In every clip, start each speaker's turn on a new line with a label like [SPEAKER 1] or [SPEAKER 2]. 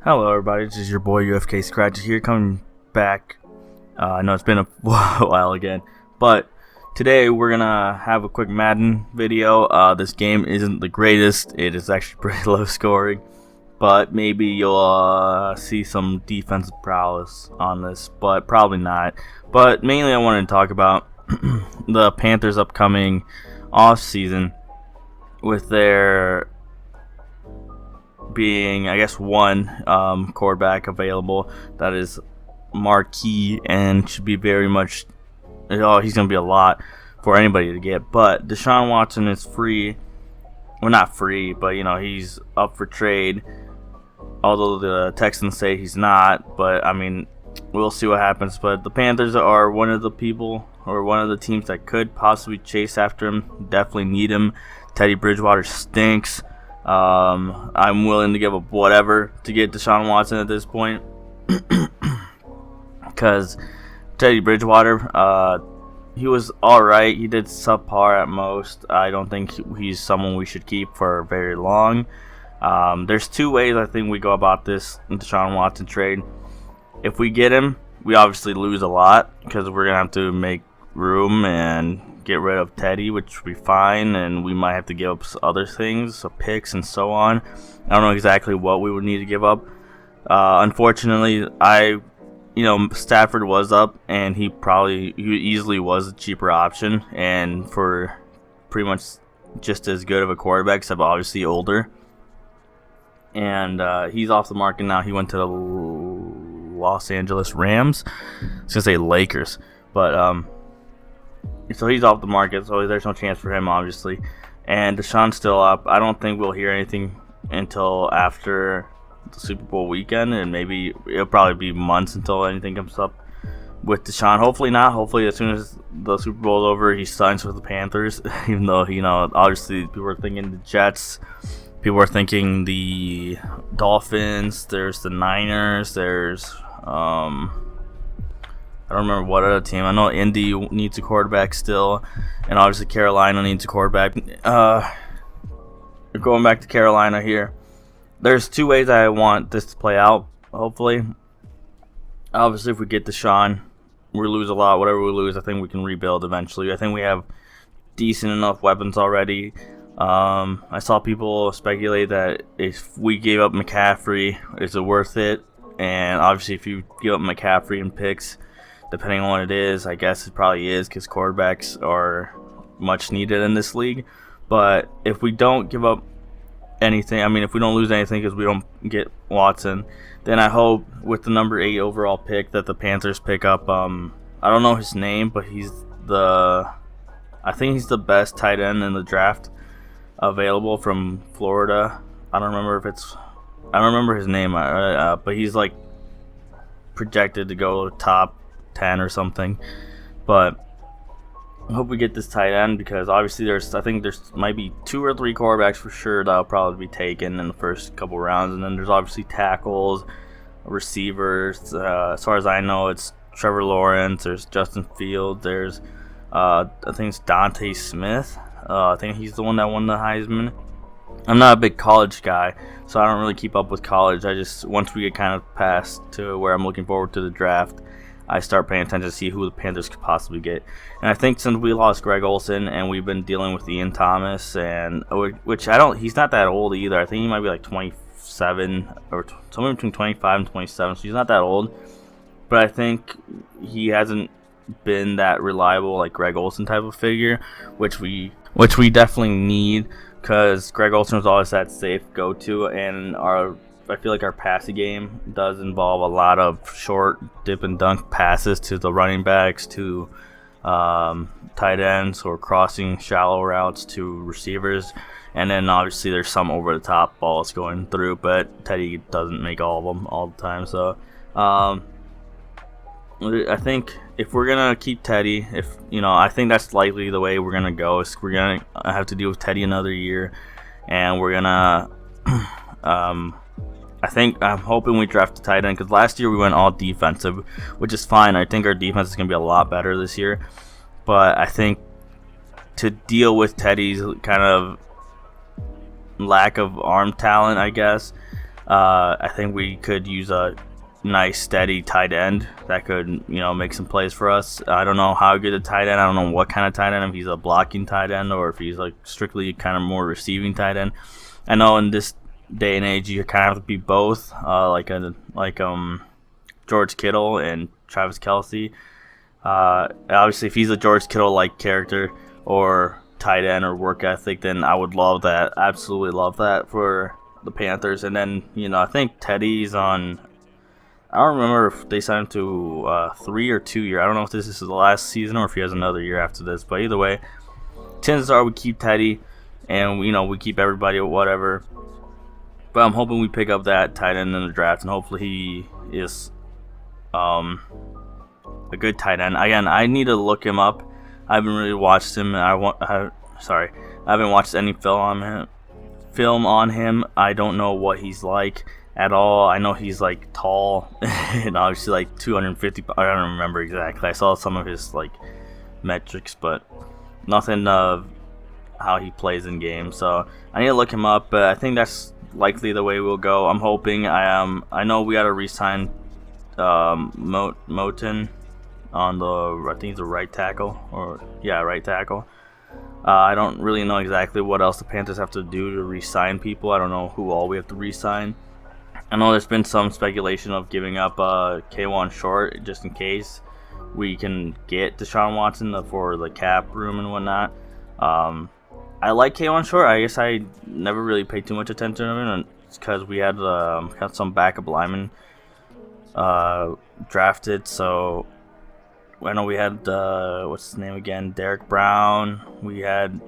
[SPEAKER 1] Hello, everybody. This is your boy UFK Scratch here, coming back. I know it's been a while again, but today we're gonna have a quick Madden video. This game isn't the greatest; it is actually pretty low scoring, but maybe you'll see some defensive prowess on this, but probably not. But mainly, I wanted to talk about the Panthers' upcoming offseason with their being, I guess, one quarterback available that is marquee and should be very much. Oh, he's going to be a lot for anybody to get. But Deshaun Watson is free. Well, not free, but he's up for trade. Although the Texans say he's not, but I mean, we'll see what happens. But the Panthers are one of the people or one of the teams that could possibly chase after him. Definitely need him. Teddy Bridgewater stinks. I'm willing to give up whatever to get Deshaun Watson at this point, because Teddy Bridgewater, he was all right. He did subpar at most. I don't think he's someone we should keep for very long. There's two ways I think we go about this Deshaun Watson trade. If we get him, we obviously lose a lot because we're gonna have to make room and get rid of Teddy, which would be fine, and we might have to give up other things, so picks and so on. I don't know exactly what we would need to give up. Unfortunately, Stafford was up, and he easily was a cheaper option, and for pretty much just as good of a quarterback, except obviously older. And he's off the market now. He went to the Los Angeles Rams. I was gonna say Lakers, but so he's off the market, so there's no chance for him, obviously. And Deshaun's still up. I don't think we'll hear anything until after the Super Bowl weekend, and maybe it'll probably be months until anything comes up with Deshaun. Hopefully not. Hopefully as soon as the Super Bowl's over, he signs with the Panthers, even though, obviously people are thinking the Jets. People are thinking the Dolphins. There's the Niners. There's I don't remember what other team. I know Indy needs a quarterback still, and obviously Carolina needs a quarterback. Going back to Carolina here, there's two ways I want this to play out, hopefully. Obviously, if we get Deshaun, we lose a lot. Whatever we lose, I think we can rebuild eventually. I think we have decent enough weapons already. I saw people speculate that if we gave up McCaffrey, is it worth it? And obviously, if you give up McCaffrey and picks, depending on what it is, I guess it probably is, because quarterbacks are much needed in this league. But if we don't give up anything, if we don't lose anything because we don't get Watson, then I hope with the number 8 overall pick that the Panthers pick up, I don't know his name, but I think he's the best tight end in the draft available from Florida. I don't remember his name, but he's like projected to go top 10 or something. But I hope we get this tight end, because obviously I think there's might be 2 or 3 quarterbacks for sure that'll probably be taken in the first couple rounds, and then there's obviously tackles, receivers. As far as I know, it's Trevor Lawrence, there's Justin Fields, there's I think it's Dante Smith. I think he's the one that won the Heisman. I'm not a big college guy, so I don't really keep up with college. I just, once we get kind of past to where I'm looking forward to the draft, I start paying attention to see who the Panthers could possibly get. And I think since we lost Greg Olsen and we've been dealing with Ian Thomas, and which he's not that old either. I think he might be like 27 or somewhere between 25 and 27, so he's not that old. But I think he hasn't been that reliable like Greg Olsen type of figure, which we definitely need, because Greg Olsen was always that safe go-to, and I feel like our passing game does involve a lot of short dip and dunk passes to the running backs, to tight ends, or crossing shallow routes to receivers. And then obviously there's some over-the-top balls going through, but Teddy doesn't make all of them all the time. So I think if we're going to keep Teddy, I think that's likely the way we're going to go. Is we're going to have to deal with Teddy another year, and we're going to I'm hoping we draft a tight end, because last year we went all defensive, which is fine. I think our defense is going to be a lot better this year. But I think to deal with Teddy's kind of lack of arm talent, I guess, I think we could use a nice steady tight end that could make some plays for us. I don't know how good a tight end. I don't know what kind of tight end. If he's a blocking tight end or if he's like strictly kind of more receiving tight end. I know in this day and age you kind of have to be both, like George Kittle and Travis Kelce. Obviously, if he's a George Kittle-like character or tight end or work ethic, then I would love that. Absolutely love that for the Panthers. And then I think Teddy's on. I don't remember if they signed him to 3 or 2 year. I don't know if this is the last season or if he has another year after this. But either way, chances are we keep Teddy, and we keep everybody or whatever. But I'm hoping we pick up that tight end in the draft, and hopefully he is a good tight end. Again, I need to look him up. I haven't really watched him. I haven't watched any film on him. I don't know what he's like at all. I know he's like tall and obviously like 250. I don't remember exactly. I saw some of his like metrics, but nothing of how he plays in games. So I need to look him up. But I think that's likely the way we'll go. I'm hoping. I know we got to re-sign Moten on I think he's a right tackle right tackle. I don't really know exactly what else the Panthers have to do to re-sign people. I don't know who all we have to re-sign. I know there's been some speculation of giving up K1 Short just in case we can get Deshaun Watson for the cap room and whatnot. I like K1 Short. I guess I never really paid too much attention to him, and it's because we had some backup linemen drafted. So I know we had what's his name again? Derek Brown. We had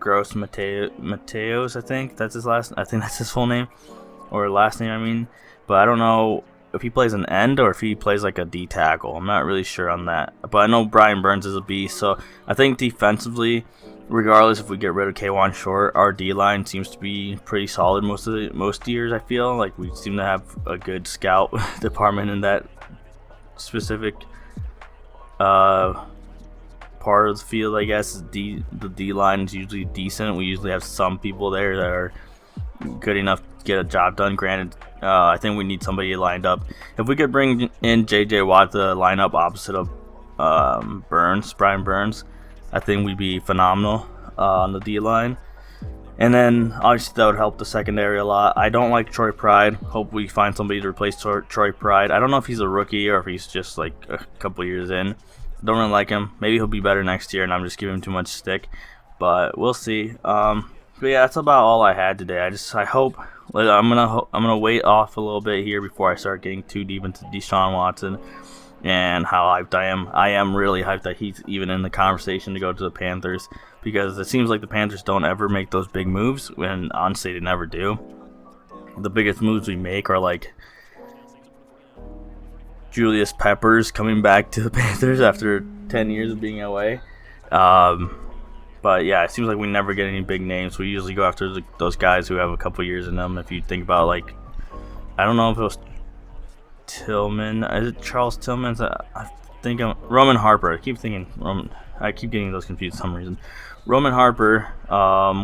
[SPEAKER 1] Gross Mateos. I think that's his full name. Or last name, I mean. But I don't know if he plays an end or if he plays like a D tackle. I'm not really sure on that. But I know Brian Burns is a beast. So I think defensively, regardless if we get rid of K1 Short, our D-line seems to be pretty solid most years, I feel. Like we seem to have a good scout department in that specific part of the field, I guess. The D-line is usually decent. We usually have some people there that are good enough to get a job done. Granted, I think we need somebody lined up. If we could bring in J.J. Watt to line up opposite of Brian Burns, I think we'd be phenomenal on the D-line. And then, obviously, that would help the secondary a lot. I don't like Troy Pride. Hope we find somebody to replace Troy Pride. I don't know if he's a rookie or if he's just, like, a couple years in. Don't really like him. Maybe he'll be better next year, and I'm just giving him too much stick. But we'll see. But yeah, that's about all I had today. I hope I'm gonna wait off a little bit here before I start getting too deep into Deshaun Watson and how hyped I am. I am really hyped that he's even in the conversation to go to the Panthers, because it seems like the Panthers don't ever make those big moves, when honestly they never do. The biggest moves we make are like Julius Peppers coming back to the Panthers after 10 years of being away. But yeah, it seems like we never get any big names. We usually go after those guys who have a couple years in them. If you think about, like, I don't know if it was Tillman. Is it Charles Tillman? I think Roman Harper. I keep getting those confused for some reason. Roman Harper.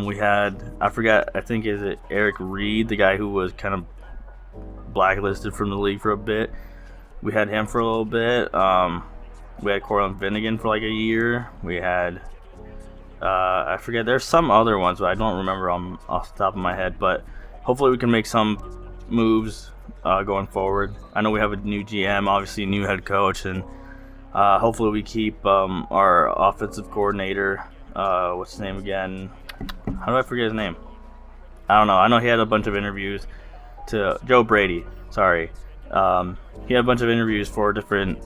[SPEAKER 1] We had, I forgot. I think is it Eric Reed, the guy who was kind of blacklisted from the league for a bit. We had him for a little bit. We had Cortland Finnegan for like a year. We had. I forget. There's some other ones, but I don't remember off the top of my head. But hopefully we can make some moves going forward. I know we have a new GM, obviously a new head coach, and hopefully we keep our offensive coordinator. What's his name again? How do I forget his name? I don't know. I know he had a bunch of interviews to Joe Brady. Sorry. He had a bunch of interviews for different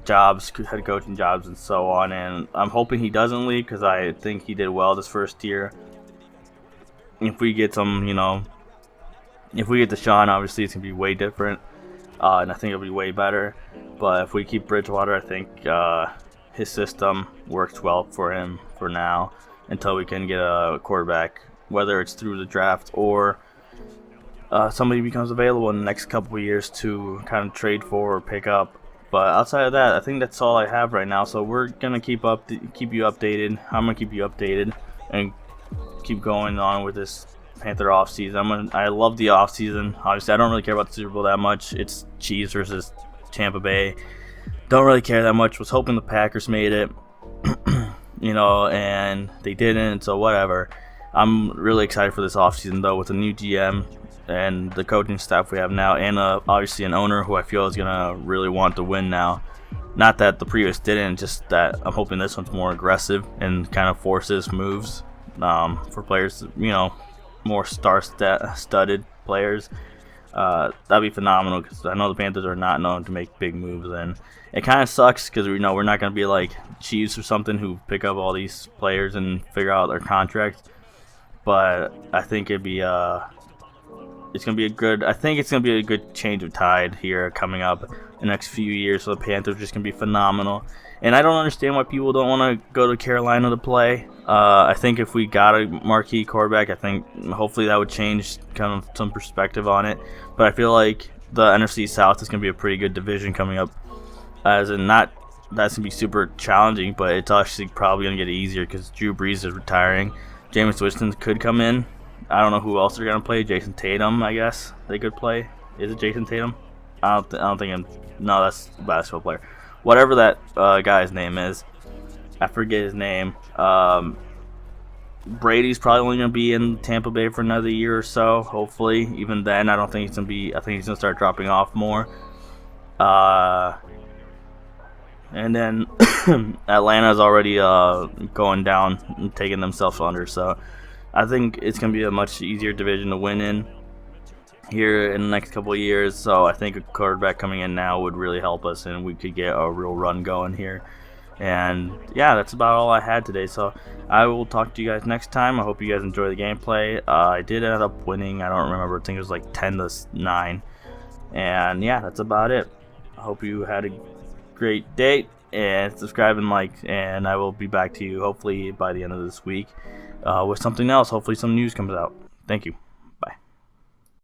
[SPEAKER 1] jobs, head coaching jobs and so on, and I'm hoping he doesn't leave, because I think he did well this first year. If we get if we get Deshaun, obviously it's going to be way different, and I think it'll be way better. But if we keep Bridgewater, I think his system works well for him for now, until we can get a quarterback, whether it's through the draft or somebody becomes available in the next couple of years to kind of trade for or pick up. But outside of that, I think that's all I have right now. So we're gonna keep you updated. I'm gonna keep you updated and keep going on with this Panther offseason. I love the offseason. Obviously, I don't really care about the Super Bowl that much. It's Chiefs versus Tampa Bay. Don't really care that much. Was hoping the Packers made it, and they didn't, so whatever. I'm really excited for this offseason, though, with a new GM and the coaching staff we have now, and obviously an owner who I feel is going to really want to win now. Not that the previous didn't, just that I'm hoping this one's more aggressive and kind of forces moves for players, more star-studded players. That'd be phenomenal because I know the Panthers are not known to make big moves, and it kind of sucks because we're not going to be like Chiefs or something who pick up all these players and figure out their contracts. But I think it's going to be a good change of tide here coming up in the next few years. So the Panthers are just going to be phenomenal. And I don't understand why people don't want to go to Carolina to play. I think if we got a marquee quarterback, I think hopefully that would change kind of some perspective on it. But I feel like the NFC South is going to be a pretty good division coming up. As in, not that's going to be super challenging, but it's actually probably going to get easier because Drew Brees is retiring. Jameis Winston could come in. I don't know who else they're going to play. Jason Tatum, I guess they could play. Is it Jason Tatum? I don't think no, that's a basketball player. Whatever that guy's name is. I forget his name. Brady's probably only going to be in Tampa Bay for another year or so, hopefully. Even then, I don't think he's going to be. I think he's going to start dropping off more. And then Atlanta's already going down and taking themselves under. So I think it's going to be a much easier division to win in here in the next couple of years. So I think a quarterback coming in now would really help us, and we could get a real run going here. And yeah, that's about all I had today. So I will talk to you guys next time. I hope you guys enjoy the gameplay. I did end up winning. I don't remember. I think it was like 10-9. And yeah, that's about it. I hope you had a great day, and subscribe and like, and I will be back to you hopefully by the end of this week with something else. Hopefully some news comes out. Thank you.